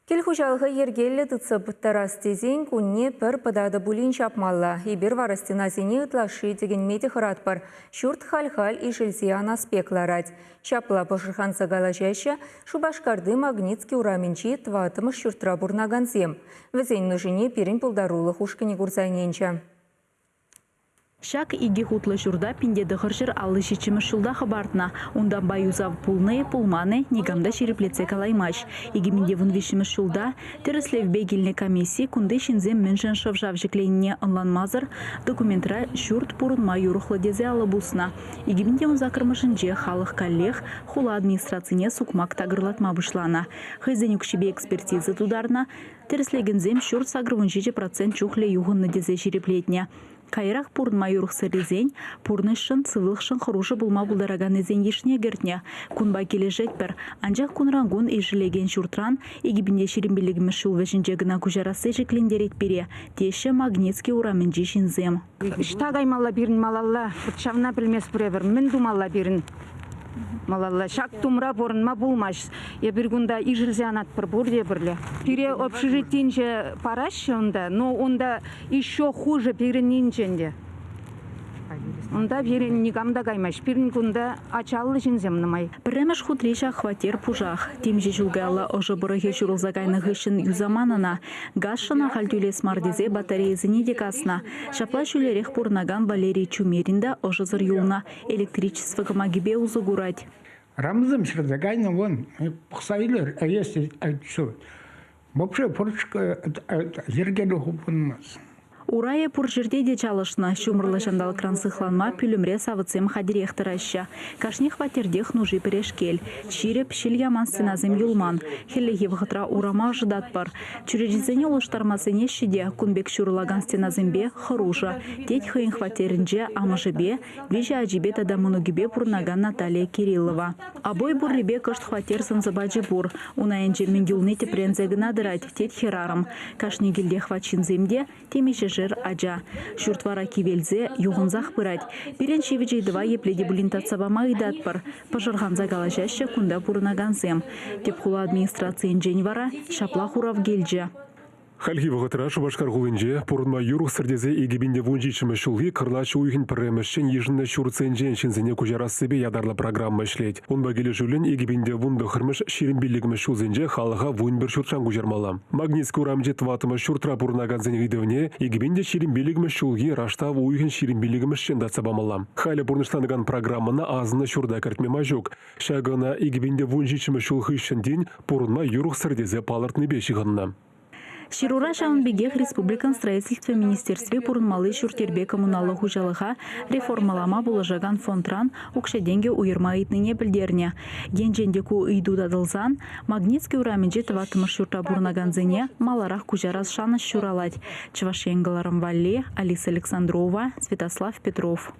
Келхужалғы ергелі тұтсып тарас тезен күнне пір пыдады бұлін шапмалла. Ибір варыстына зене ұтлашы деген меті қырат бар. Шүрт хал-хал ишілсе анаспекларад. Шапла пұшырхан сағала жәші, Шубашкарды Магнитский ураменчи тватымыш шүртра бұрнаган зем. Візен нүжіне перін пұлдарулы хушкіні күрзайненчі. Шак иги хутлы журда пиндеді ғыржыр аллы шечімі шулда хабартна. Ундан баюзав пулны, пулманы, негамда шереплеце калаймаш. Егеменде вунвишімі шулда, теріслев бегіліне комиссии күнді шинзем міншін шавжав жекленіне онланмазыр, документра шурт пурынма юрухлы дезе алы бусна. Егеменде унзакырмышынже халық коллег, хула администрацияне сукмак тагырлатма бұшлана. Хызенюк шебе экспертизы тударна, теріслегензем шурт сагрывынжеже процент чухле юғынны дезе шереплетне. Кайрақ пурн майорық сәрезен, пурнышын цывылықшын құрышы бұлма бұлдараган ezен ешіне гертне. Күнба кележек бір, анжақ күнрангун ежілеген жұртран, егебінде шерімбелігімі шыл вәжінжегіна күжарасы жеклендерет бере, теші Магнитский урамен жешін зем. Штагаймалла бірін малалла, бұртшавна білмес бұре мін думалла бірін. Малалла, шак тумра борынма булмаш. Я бір күнда ижілзе анат бір бұрде бірлі. Пире общежитинже параш онда, но онда еще хуже пиренинченде. Онда пирен никамда каймаш. Пирен күнда ачаллы жинземнымай. Піремеш хутреша хватер пужах. Темже жылгайла ожы бұрығы жүрілзагайны ғышын юзаманына. Гашына хальтюлес мардезе батареязыне декасына. Шапла шүлерек пурнаган Валерий Чумеринда ожы зыр юлна электричество гамагибе узугурать. Рамзым шырдагайны вон пұқсайлыр, если что. Вообще порчка зергелі хупынмас. Урая пур жерде де чалышна, шумырлы жандал крансыхланма пүлімре савыцем хадирехтыраща. Кашне хватердех нужи перешкель. Чиреп шил яман сценазем юлман. Хеллеги вғытра урама ждат бар. Чүрежізене олыштармасыне шиде күнбек шурулаган сценазембе хыружа. Теть хыйын хватерінже амыжыбе, вежі ажибе тадамунугибе пурнаган Наталья Кириллова. Абой бурлибе кышт хватер сынзабаджи бур. Унаенже мингюлны тепрензе гнадырать, теть херарым. Кашне гилде хватшинземде, темеше жер аджа. Шуртвара кивелзе юғынзақ бұрад. Берен шеведжейдіва епледе бұлінтатсаба майдат бар. Пажырғанза галажашы күнда бұрынаган зем. Тепхула администрациян женвара шапла хурав гелджа. Хальхи вғытыра Шубашкар ғылынже, пұрынма юруқ сірдезе егебінде вунжичімі шулғы қырлашы уйхін пірремішшен ежінна шурцен женшінзіне күжарасыбе ядарлы программа ішлейд. Онба келі жүлін егебінде вунды қырмыш шерін билігімі шулзенже халыға вун бір шуртшан күжармала. Магнитский урамже тватымы шуртра бұрынаган зен ғидевне, егебінде шерін билігімі шулғы раштав уйхін шерін билігімі шендатса бамала. Халі бұрныштанған программаны азына шурда кәртмема жүк. Шағына егебінде вунжичімі шулғы ішінден пұрынма юруқ сірдезе палыртны бешіғынна. Ширура Шаунбегех Республикан строительстве министерстве пурынмалы шуртербе коммуналы хужалыға реформалама булажаган фонтран укшеденге уйырма итнине білдерне. Генжендеку үйду дадылзан, Магнитский ураменже тватымыр шурта бурнаганзыне маларах кужарас шаны шуралать. Чвашенгаларым Валли, Алиса Александрова, Святослав Петров.